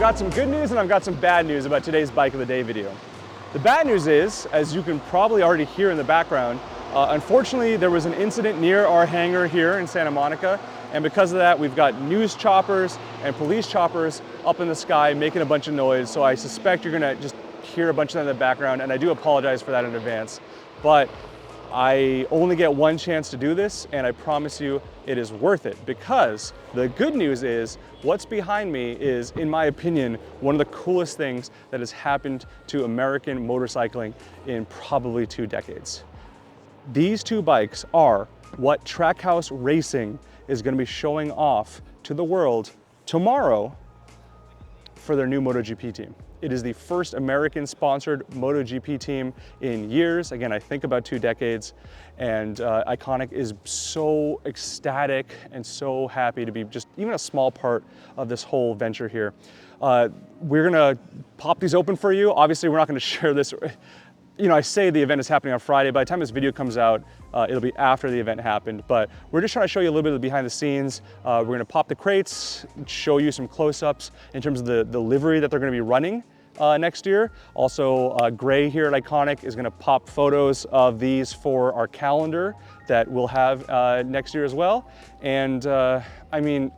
got some good news and I've got some bad news about today's Bike of the Day video. The bad news is, as you can probably already hear in the background, unfortunately there was an incident near our hangar here in Santa Monica, and because of that we've got news choppers and police choppers up in the sky making a bunch of noise, so I suspect you're gonna just hear a bunch of that in the background, and I do apologize for that in advance. But I only get one chance to do this, and I promise you it is worth it, because the good news is what's behind me is, in my opinion, one of the coolest things that has happened to American motorcycling in probably 2 decades. These two bikes are what Trackhouse Racing is going to be showing off to the world tomorrow for their new MotoGP team. It is the first American-sponsored MotoGP team in years. Again, I think about 2 decades, and Iconic is so ecstatic and so happy to be just even a small part of this whole venture here. We're gonna pop these open for you. Obviously, we're not gonna share this. You know, I say the event is happening on Friday. By the time this video comes out, it'll be after the event happened. But we're just trying to show you a little bit of the behind the scenes. We're gonna pop the crates, show you some close-ups in terms of the livery that they're gonna be running next year. Also, Gray here at Iconic is gonna pop photos of these for our calendar that we'll have next year as well. And I mean,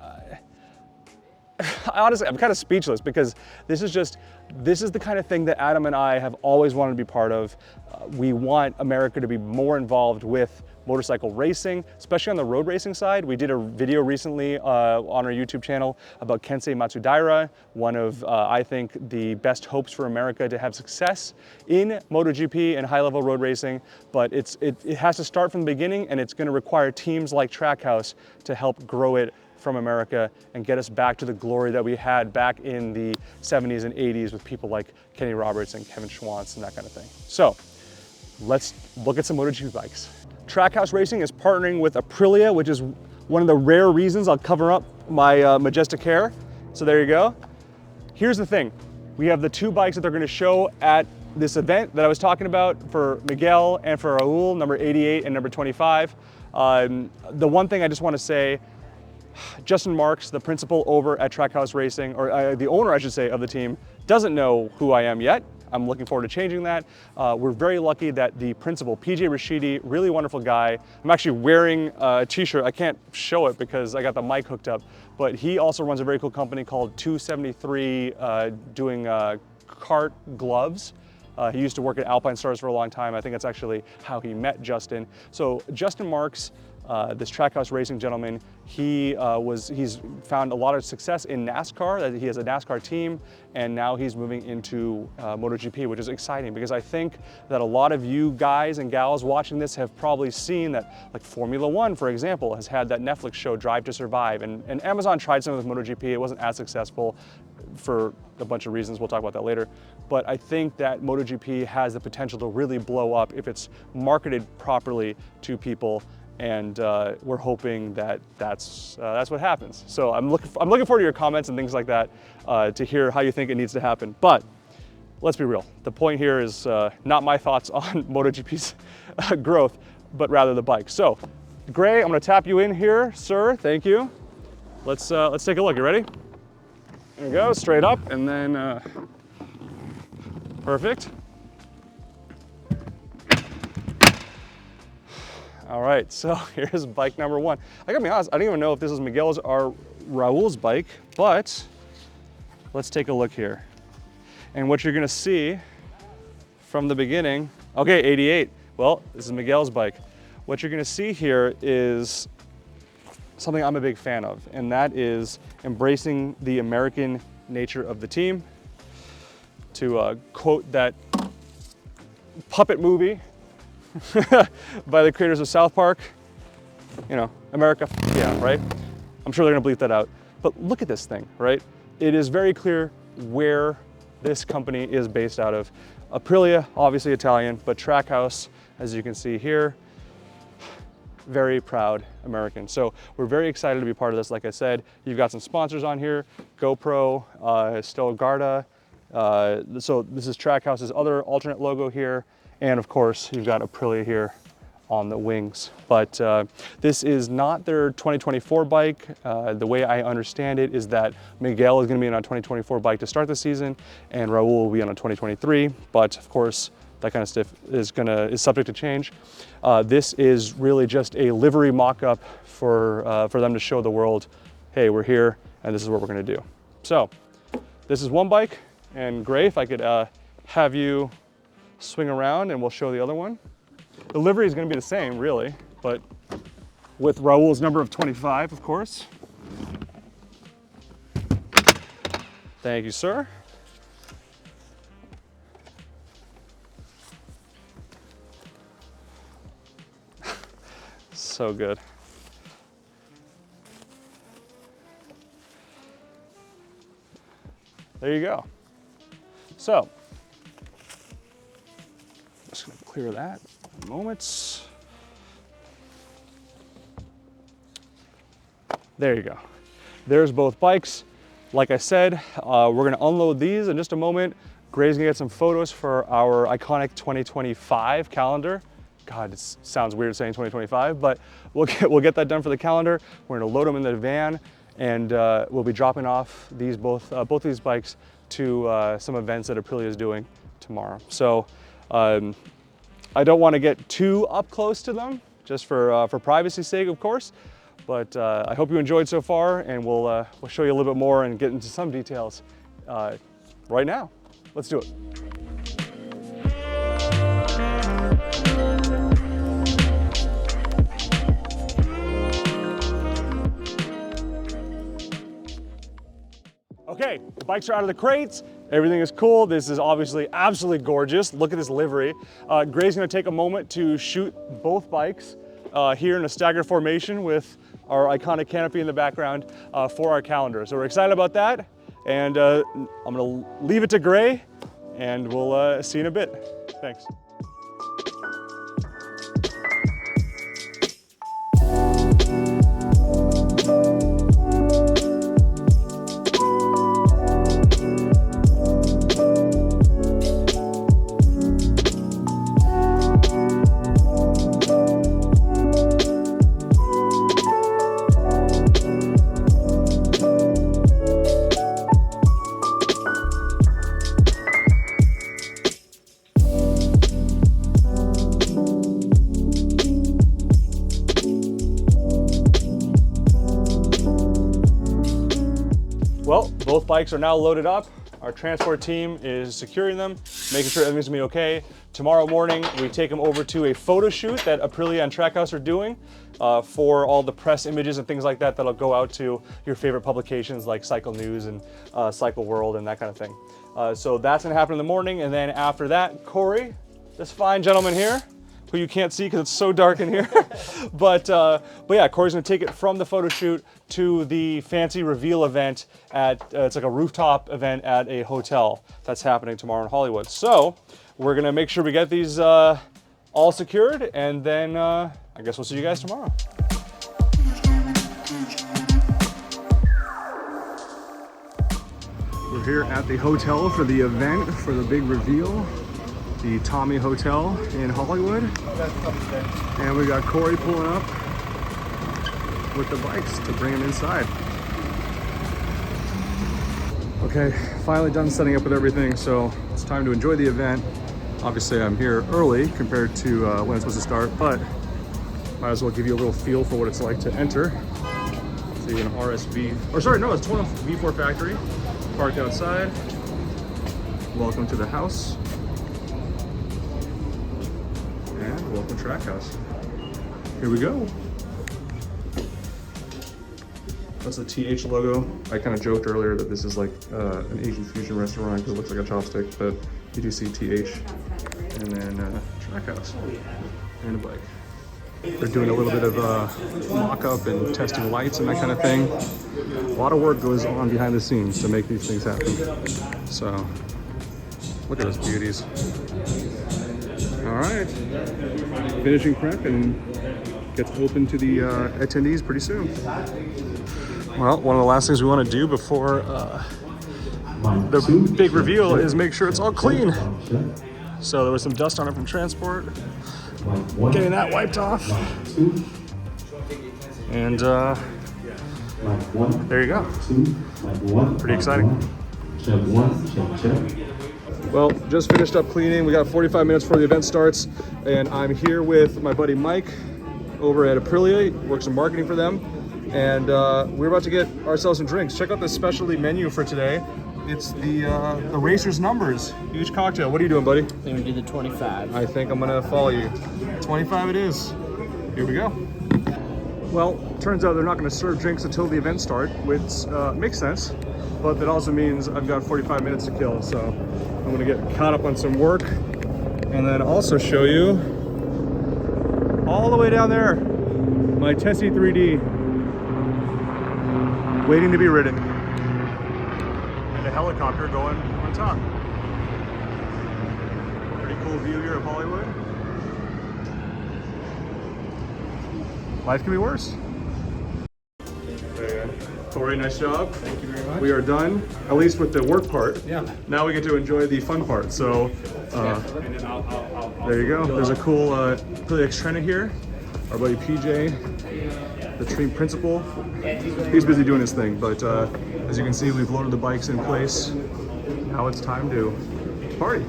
honestly, I'm kind of speechless, because this is the kind of thing that Adam and I have always wanted to be part of. We want America to be more involved with motorcycle racing, especially on the road racing side. We did a video recently on our YouTube channel about Kensei Matsudaira, one of, I think, the best hopes for America to have success in MotoGP and high-level road racing. But it has to start from the beginning, and it's going to require teams like Trackhouse to help grow it from America and get us back to the glory that we had back in the 70s and 80s with people like Kenny Roberts and Kevin Schwantz and that kind of thing. So let's look at some MotoGP bikes. Trackhouse Racing is partnering with Aprilia, which is one of the rare reasons I'll cover up my Majestic hair. So there you go. Here's the thing. We have the 2 bikes that they're going to show at this event that I was talking about for Miguel and for Raúl, number 88 and number 25. The one thing I just want to say, Justin Marks, the principal over at Trackhouse Racing, or the owner, I should say, of the team, doesn't know who I am yet. I'm looking forward to changing that. We're very lucky that the principal, PJ Rashidi, really wonderful guy. I'm actually wearing a t-shirt. I can't show it because I got the mic hooked up, but he also runs a very cool company called 273 doing kart gloves. He used to work at Alpine Stars for a long time. I think that's actually how he met Justin. So Justin Marks, this Trackhouse Racing gentleman, he's found a lot of success in NASCAR. He has a NASCAR team, and now he's moving into MotoGP, which is exciting, because I think that a lot of you guys and gals watching this have probably seen that, like Formula One, for example, has had that Netflix show Drive to Survive, and Amazon tried something with MotoGP. It wasn't as successful for a bunch of reasons. We'll talk about that later. But I think that MotoGP has the potential to really blow up if it's marketed properly to people. And we're hoping that that's what happens. So I'm looking forward to your comments and things like that to hear how you think it needs to happen. But let's be real. The point here is not my thoughts on MotoGP's growth, but rather the bike. So, Gray, I'm going to tap you in here, sir. Thank you. Let's take a look. You ready? There we go. Straight up, and then perfect. All right, so here's bike number 1. I gotta be honest, I don't even know if this is Miguel's or Raúl's bike, but let's take a look here. And what you're gonna see from the beginning, okay, 88. Well, this is Miguel's bike. What you're gonna see here is something I'm a big fan of, and that is embracing the American nature of the team. To quote that puppet movie by the creators of South Park, you know, America, yeah, right? I'm sure they're gonna bleep that out. But look at this thing, right? It is very clear where this company is based out of. Aprilia, obviously Italian, but Trackhouse, as you can see here, very proud American. So we're very excited to be part of this. Like I said, you've got some sponsors on here, GoPro, Stella Garda. So this is Trackhouse's other alternate logo here. And of course, you've got Aprilia here on the wings. But this is not their 2024 bike. The way I understand it is that Miguel is going to be on a 2024 bike to start the season, and Raúl will be on a 2023. But of course, that kind of stuff is subject to change. This is really just a livery mock-up for them to show the world, hey, we're here, and this is what we're going to do. So this is one bike, and Gray, if I could have you swing around and we'll show the other one. The livery is going to be the same, really, but with Raúl's number of 25, of course. Thank you, sir. So good. There you go. So, just gonna clear that in a moment. There you go. There's both bikes. Like I said, we're gonna unload these in just a moment. Gray's gonna get some photos for our iconic 2025 calendar. God, it sounds weird saying 2025, but we'll get that done for the calendar. We're gonna load them in the van, and we'll be dropping off these both these bikes to some events that Aprilia is doing tomorrow. So I don't want to get too up close to them, just for privacy's sake, of course. But I hope you enjoyed so far, and we'll show you a little bit more and get into some details right now. Let's do it. Okay, the bikes are out of the crates. Everything is cool. This is obviously absolutely gorgeous. Look at this livery. Gray's gonna take a moment to shoot both bikes here in a staggered formation with our iconic canopy in the background for our calendar. So we're excited about that. And I'm gonna leave it to Gray, and we'll see you in a bit. Thanks. Well, both bikes are now loaded up. Our transport team is securing them, making sure everything's gonna be okay. Tomorrow morning, we take them over to a photo shoot that Aprilia and Trackhouse are doing for all the press images and things like that that'll go out to your favorite publications like Cycle News and Cycle World and that kind of thing. So that's gonna happen in the morning, and then after that, Corey, this fine gentleman here, who you can't see because it's so dark in here. but yeah, Corey's gonna take it from the photo shoot to the fancy reveal event at, it's like a rooftop event at a hotel that's happening tomorrow in Hollywood. So we're gonna make sure we get these all secured, and then I guess we'll see you guys tomorrow. We're here at the hotel for the event, for the big reveal. The Tommy Hotel in Hollywood. And we got Corey pulling up with the bikes to bring them inside. Okay, finally done setting up with everything, so it's time to enjoy the event. Obviously I'm here early compared to when it's supposed to start, but might as well give you a little feel for what it's like to enter. See an RSV, or sorry, no, it's a V4 factory, parked outside. Welcome to the house. And welcome to Trackhouse. Here we go. That's the TH logo. I kind of joked earlier that this is like an Asian fusion restaurant because it looks like a chopstick, but you do see TH. And then Trackhouse and a bike. They're doing a little bit of mock-up and testing lights and that kind of thing. A lot of work goes on behind the scenes to make these things happen. So, look at those beauties. All right, finishing prep and gets open to the attendees pretty soon. Well, one of the last things we want to do before the big reveal is make sure it's all clean. So there was some dust on it from transport. Getting that wiped off. And there you go. Pretty exciting. Well, just finished up cleaning. We got 45 minutes before the event starts, and I'm here with my buddy Mike over at Aprilia. Works in marketing for them, and we're about to get ourselves some drinks. Check out the specialty menu for today. It's the racer's numbers. Huge cocktail. What are you doing, buddy? I'm gonna do the 25. I think I'm gonna follow you. 25 it is. Here we go. Well, turns out they're not gonna serve drinks until the event starts, which makes sense, but that also means I've got 45 minutes to kill, so I'm gonna get caught up on some work and then also show you all the way down there, my Tessie 3D, waiting to be ridden. And a helicopter going on top. Pretty cool view here of Hollywood. Life can be worse. Corey, nice job. Thank you very much. We are done, at least with the work part. Yeah. Now we get to enjoy the fun part. So there you go. There's a cool Aprilia X-Trainer here. Our buddy PJ, the team principal. He's busy doing his thing, but as you can see, we've loaded the bikes in place. Now it's time to party.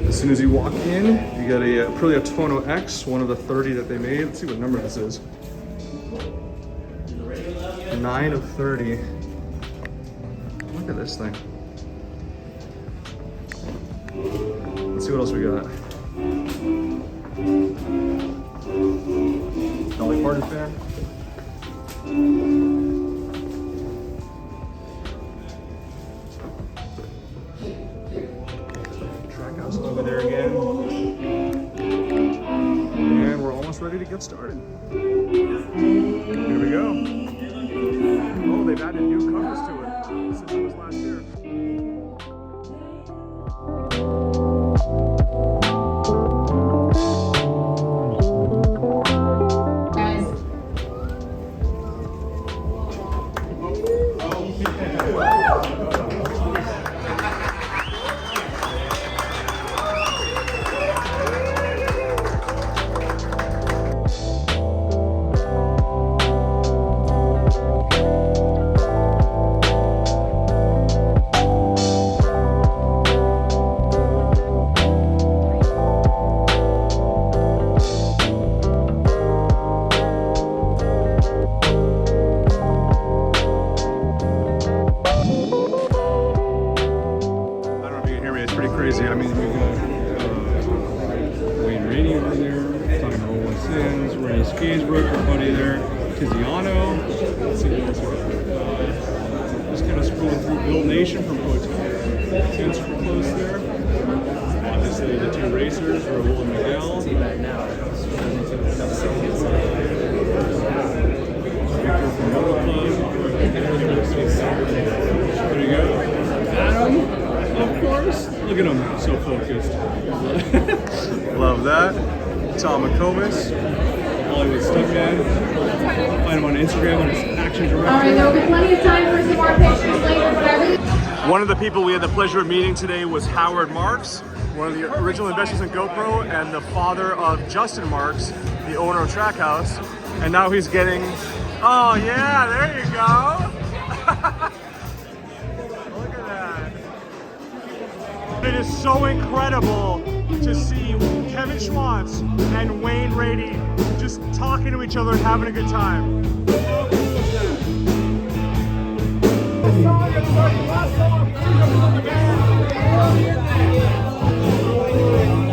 As soon as you walk in, you got a Aprilia Tono X, one of the 30 that they made. Let's see what number this is. 9 of 30. Look at this thing. Let's see what else we got. Dolly Parton fan. Trackhouse over there again. And we're almost ready to get started. Here we go. Oh, they've added new covers to it since it was last year. Crazy. I mean, we got Wayne Rainey over there, talking to Roland Sins, Rennie Skaisbrook, our buddy there, Tiziano. Let's see what else we got. Just kind of scrolling through Bill Nation from Hotel. Sins super close there. Obviously, the two racers, Raúl and Miguel. Victor from Moto Club. There you go. Adam. Of course. Look at him, so focused. Love that. Tom McComas, Hollywood stuntman. Find him on Instagram on his action director. All right, there'll be plenty of time for some more pictures later, but I really... One of the people we had the pleasure of meeting today was Howard Marks, one of the original investors in GoPro and the father of Justin Marks, the owner of Trackhouse. And now he's getting, oh yeah, there you go. It is so incredible to see Kevin Schwantz and Wayne Rainey just talking to each other and having a good time. How cool is that?